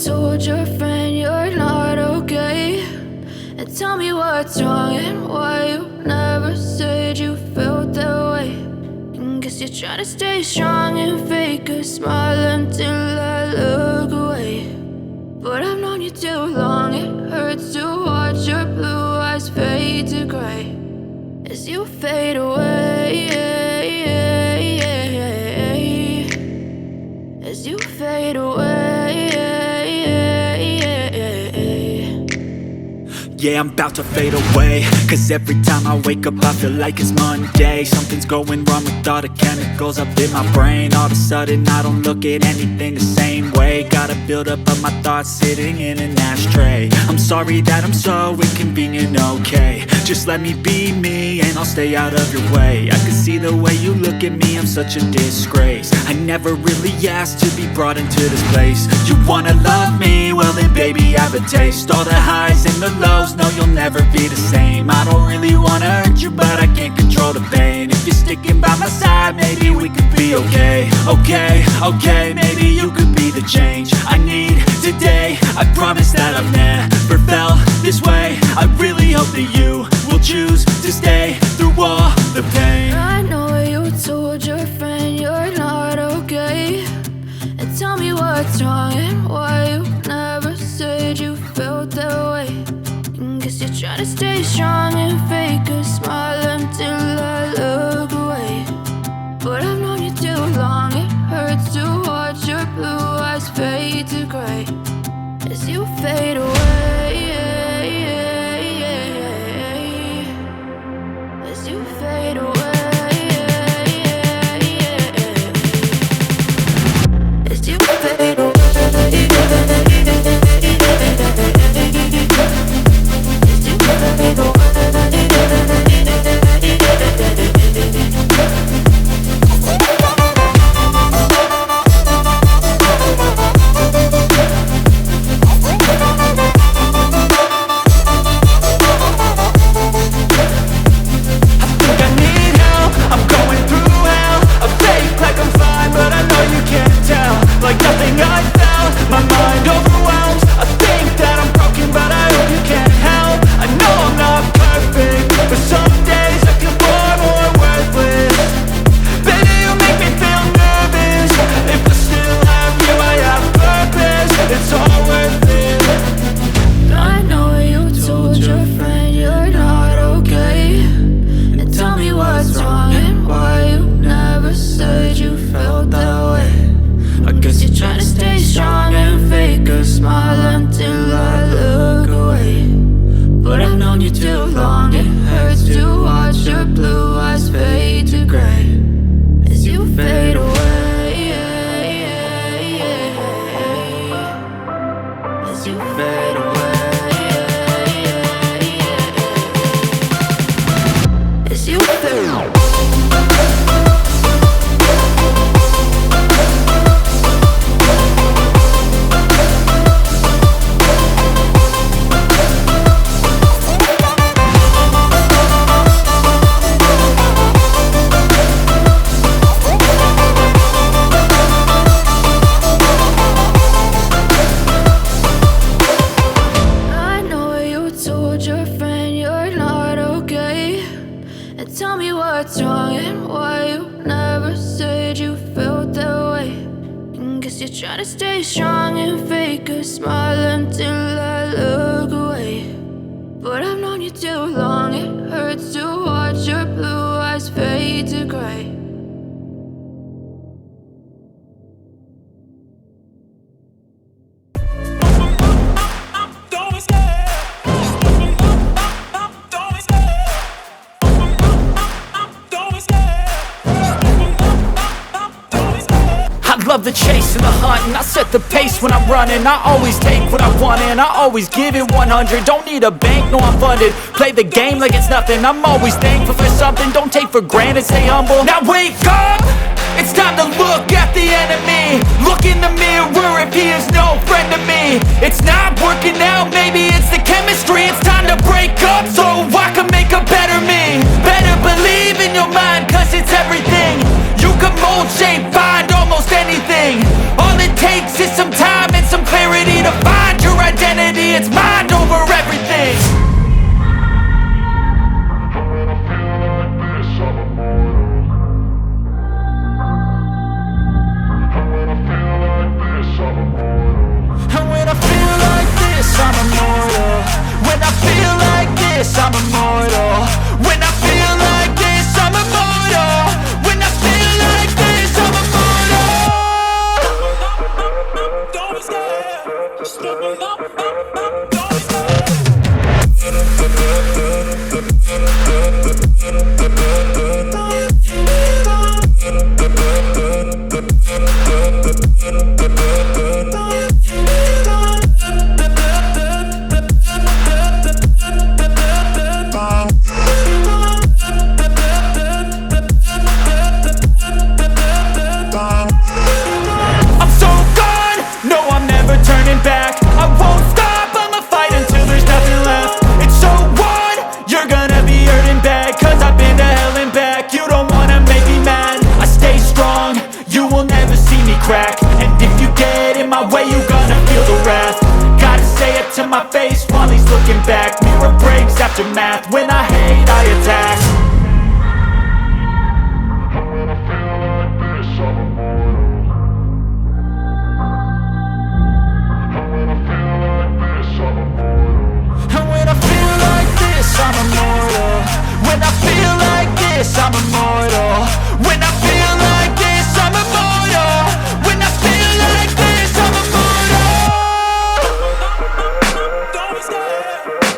told your friend you're not okay, and tell me what's wrong and why you never said you felt that way. And guess you're trying to stay strong and fake a smile until I look away. But I've known you too long, it hurts to watch your blue eyes fade to gray as you fade away, as you fade away. Yeah, I'm about to fade away, cause every time I wake up I feel like it's Monday. Something's going wrong with all the chemicals up in my brain. All of a sudden I don't look at anything the same way. Gotta build up of my thoughts sitting in an ashtray. I'm sorry that I'm so inconvenient, okay. Just let me be me and I'll stay out of your way. I can see the way you look at me, I'm such a disgrace. I never really asked to be brought into this place. You wanna love me? Well then baby have a taste. All the highs and the lows, no you'll never be the same. I don't really wanna hurt you but I can't control the pain. If you're sticking by my side maybe we could be okay. Okay, maybe you could be the change I need today. I promise that I've never felt this way. I really hope that you will choose to stay through all the pain. I know you told your friend you're not okay, and tell me what's wrong and why you never said you felt that way. And guess you're trying to stay strong and fake a smile until I look away. But I've known you too long, it hurts to watch your blue eyes fade to gray as you fade away, as you fade away, as you fade away. Like nothing I felt, my mind overwhelms. I think that I'm broken but I hope you can't help. I know I'm not perfect, but some days I feel far more worthless. Baby, you make me feel nervous. If I still have you, I have purpose. It's all worth it. I know you told your friend you're not okay, and tell me what's wrong and why you never said you felt that way. I guess you're trying to stay strong and fake a smile until I look away. But I've known you too long, it hurts to watch your blue eyes fade to gray as you fade away, as you fade away, as you fade away. What's wrong and why you never said you felt that way. And guess you're trying to stay strong and fake a smile until I look away. But I've known you too long, it hurts to watch your blue eyes fade to gray. Love the chase and the hunt, and I set the pace when I'm running. I always take what I want and I always give it 100. Don't need a bank, no I'm funded. Play the game like it's nothing. I'm always thankful for something. Don't take for granted, stay humble. Now wake up! It's time to look at the enemy. Look in the mirror if he is no friend to me. It's not working out, maybe it's the chemistry. It's time to break up so I can make a better me. Better believe in your mind, cause it's everything. You can mold, shape, find almost anything. All it takes is some time and some clarity to it's mind over everything. And when I feel like this, I'm immortal. When I feel like this, I'm immortal. When I feel like this, I'm immortal. When I feel like this, I'm immortal. Don't be scared. Just give me up. Don't be scared. I'm so gone, no I'm never turning back. I won't stop, I'ma fight until there's nothing left. It's so on, you're gonna be hurting bad, cause I've been to hell and back. You don't wanna make me mad, I stay strong, you will never see me crack. And if you get in my way, you gonna feel the wrath. Gotta say it to my face while he's looking back. Mirror breaks after math, when I hate I attack. And when I feel like this, I'm immortal. When I feel like this, I'm immortal. When I feel like this, I'm immortal. When I feel like this, I'm immortal. Don't be scared.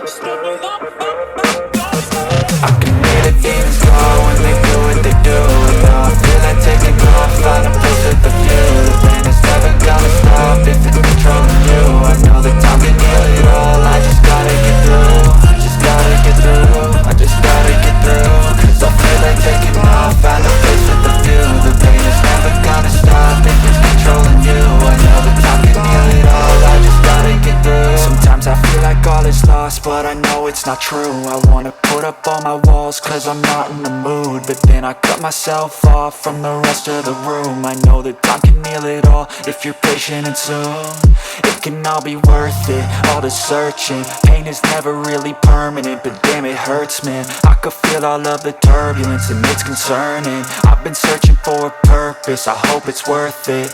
Just give me up. Don't be scared. I can hear the demons call when they do what they do. And now I feel like taking off, find a place with the view. The pain is never gonna stop if it's controlling you. I know that time can heal it all. I just gotta get through. I just gotta get through. I just gotta get through. Cause I feel like taking off, find a place with the view. The pain is never gonna stop if it's controlling you. I know that time can heal it all. I just gotta get through. Sometimes I feel like all is lost, but I know it's not true. I wanna put up all my walls cause I'm not in the mood. But then I cut myself off from the rest of the room. I know that time can heal it all if you're patient and soon. It can all be worth it, all the searching. Pain is never really permanent, but damn it hurts, man. I could feel all of the turbulence and it's concerning. I've been searching for a purpose, I hope it's worth it.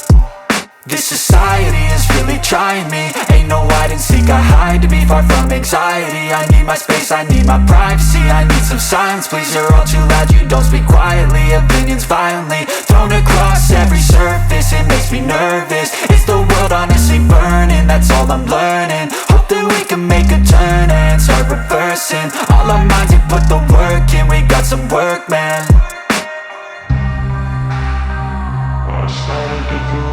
This society is really trying me. Ain't no hide and seek, I hide to be far from anxiety. I need my space, I need my privacy. I need some silence, please, you're all too loud. You don't speak quietly, opinions violently thrown across every surface. It makes me nervous, is the world honestly burning? That's all I'm learning. Hope that we can make a turn and start reversing all our minds and put the work in. We got some work, man. I just gotta get through.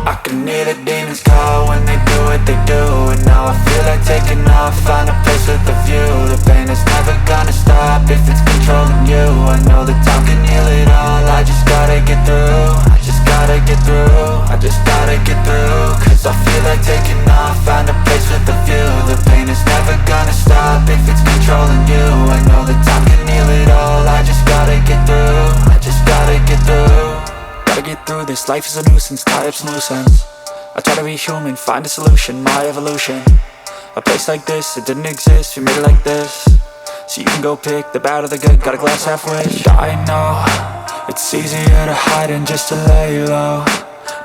I can hear the demons call when they do what they do. And now I feel like taking off, find a place with a view. The pain is never gonna stop if it's controlling you. I know that time can heal it all. I just gotta get through. I just gotta get through. I just gotta get through. Cause I feel like taking off, find a place with a view. The pain is never gonna stop if it's controlling you. I know that time can heal it all. I just gotta get through. I just gotta get through. Gotta get through this, life is a nuisance, tie up some loose ends. I try to be human, find a solution, my evolution. A place like this, it didn't exist, we made it like this. So you can go pick the bad or the good, got a glass halfway. I know, it's easier to hide than just to lay low.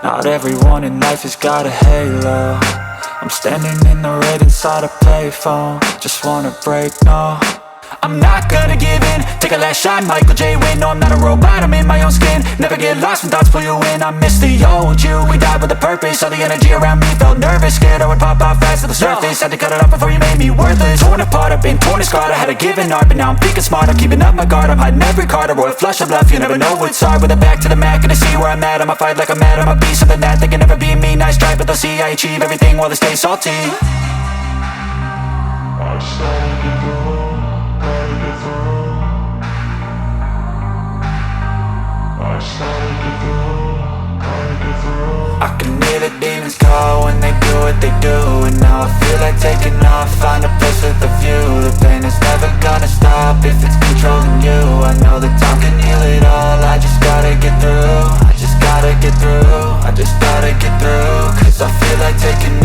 Not everyone in life has got a halo. I'm standing in the red inside a payphone. Just wanna break, no, I'm not gonna give in. Take a last shot, Michael J. Win. No, I'm not a robot, I'm in my own skin. Never get lost when thoughts pull you in. I miss the old you, we died with a purpose. All the energy around me felt nervous. Scared I would pop out fast to the surface. Had to cut it off before you made me worthless. Torn apart, I've been torn and scarred. I had a given art, but now I'm thinking smart. I'm keeping up my guard, I'm hiding every card. A royal flush of bluff, you never know what's hard. With a back to the mat, gonna see where I'm at. I'ma fight like I'm mad, I'ma be something that they can never be me. Nice try, but they'll see I achieve everything while they stay salty. I just gotta get through. I can hear the demons call when they do what they do. And now I feel like taking off, find a place with a view. The pain is never gonna stop if it's controlling you. I know that time can heal it all, I just gotta gotta get through, I just gotta get through, I just gotta get through. Cause I feel like taking